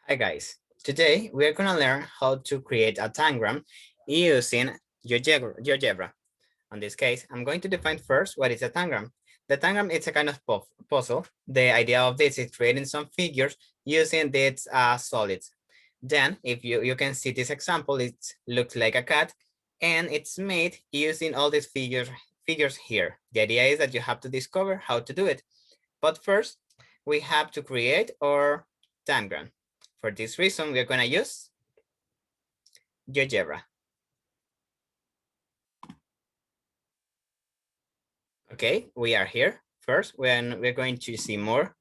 Hi guys, today we're gonna learn how to create a tangram using GeoGebra. In this case, I'm going to define first what is a tangram. The tangram is a kind of puzzle. The idea of this is creating some figures using these solids. Then, if you can see this example, it looks like a cat, and it's made using all these figures here. The idea is that you have to discover how to do it. But first, we have to create our tangram. For this reason, we're gonna use GeoGebra. Okay, we are here. First, when we're going to see more,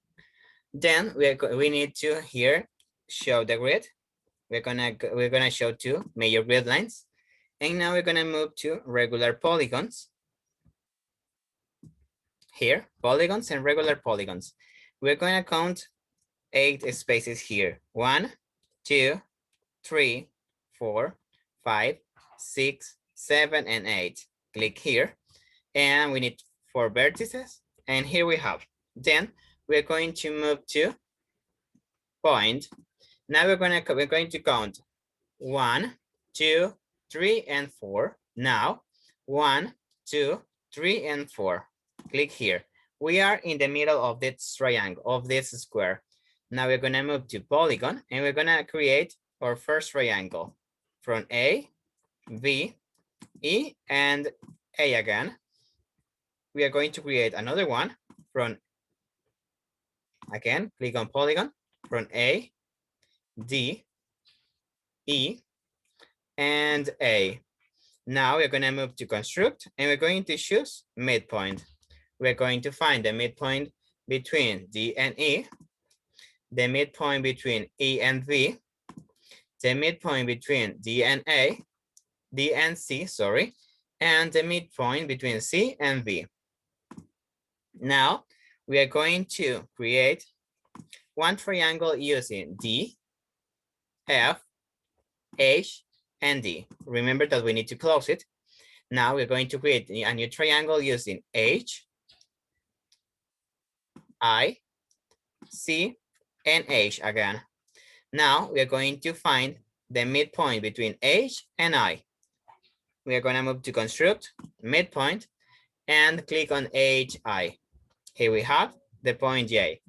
then we need to here show the grid. We're gonna show two major grid lines, and now we're gonna move to regular polygons. Here, polygons and regular polygons. We're gonna count 8 spaces here. 1, 2, 3, 4, 5, 6, 7, and 8. Click here, and we need 4 vertices, and here we have. Then we're going to move to point. Now we're going to count 1, 2, 3, and 4. Now 1, 2, 3, and 4. Click here. We are in the middle of this triangle, of this square. Now we're gonna move to polygon, and we're gonna create our first triangle from A, B, E, and A again. We are going to create another one from, again, click on polygon, from A, D, E, and A. Now we're gonna move to construct, and we're going to choose midpoint. We're going to find the midpoint between D and E, the midpoint between E and V, the midpoint between D and A, D and C, sorry, and the midpoint between C and V. Now we are going to create one triangle using D, F, H, and D. Remember that we need to close it. Now we're going to create a new triangle using H, I, C, and H again. Now we are going to find the midpoint between H and I. We are going to move to construct, midpoint, and click on HI. Here we have the point J.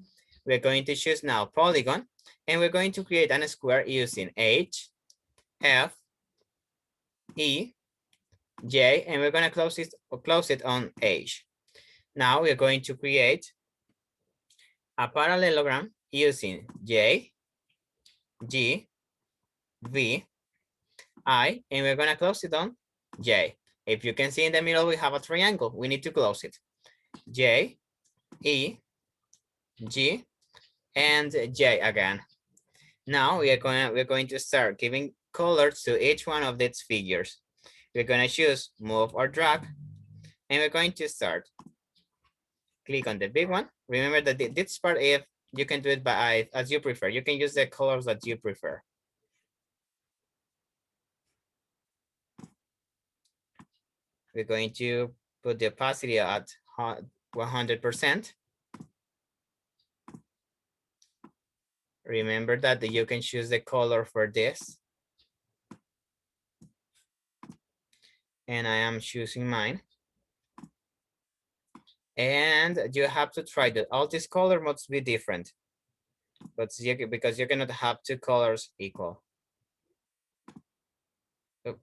We're going to choose now polygon, and we're going to create a square using H, F, E, J, and we're going to close it on H. Now we're going to create a parallelogram using J, G, V, I, and we're going to close it on J. If you can see in the middle, we have a triangle. We need to close it. J, E, G, and J again. Now we're going to start giving colors to each one of these figures. We're going to choose move or drag, and we're going to start. Click on the big one. Remember that this part, if you can do it by as you prefer, you can use the colors that you prefer. We're going to put the opacity at 100%. Remember that you can choose the color for this. And I am choosing mine. And you have to try that all this color must be different. But because you cannot have two colors equal. Oh.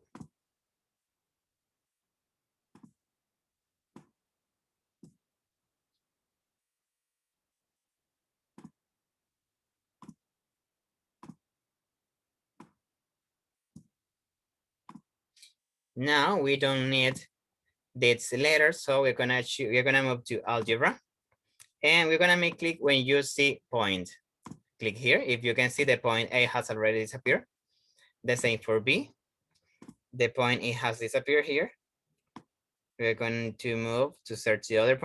Now we don't need this letter, so we're gonna move to algebra, and we're gonna make click when you see point. Click here. If you can see, the point A has already disappeared. The same for B. The point E has disappeared here. We're going to move to search the other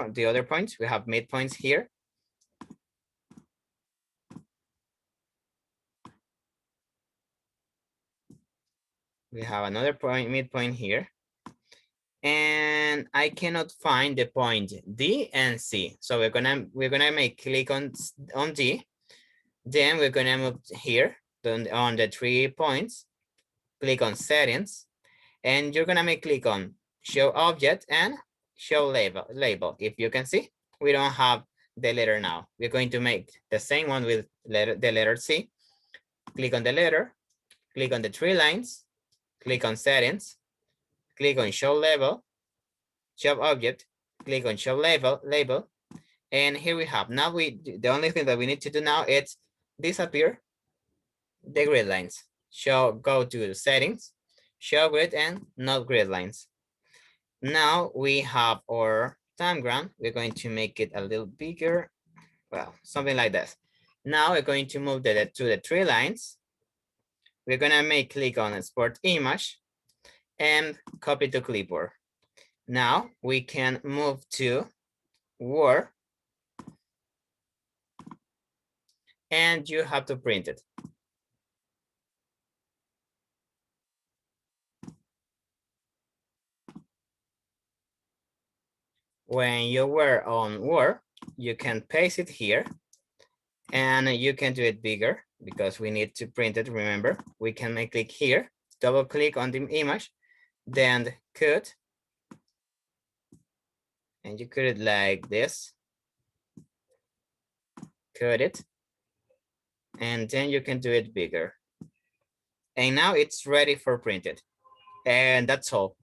points. We have midpoints here. We have another point, midpoint here. And I cannot find the point D and C. So we're gonna make click on D. Then we're gonna move here on the 3 points, click on settings, and you're gonna make click on show object and show label. If you can see, we don't have the letter now. We're going to make the same one with the letter C. Click on the letter, click on the 3 lines, click on settings, click on show label, show object, click on show label, and here we have, now the only thing that we need to do now is disappear the grid lines. Go to the settings, show grid and not grid lines. Now we have our Tangram. We're going to make it a little bigger. Well, something like this. Now we're going to move to the 3 lines. We're gonna make click on export image and copy to clipboard. Now we can move to Word and you have to print it. When you were on Word, you can paste it here and you can do it bigger because we need to print it. Remember, we can make click here, double click on the image, then cut, and you cut it like this, cut it, and then you can do it bigger. And now it's ready for printed. And that's all.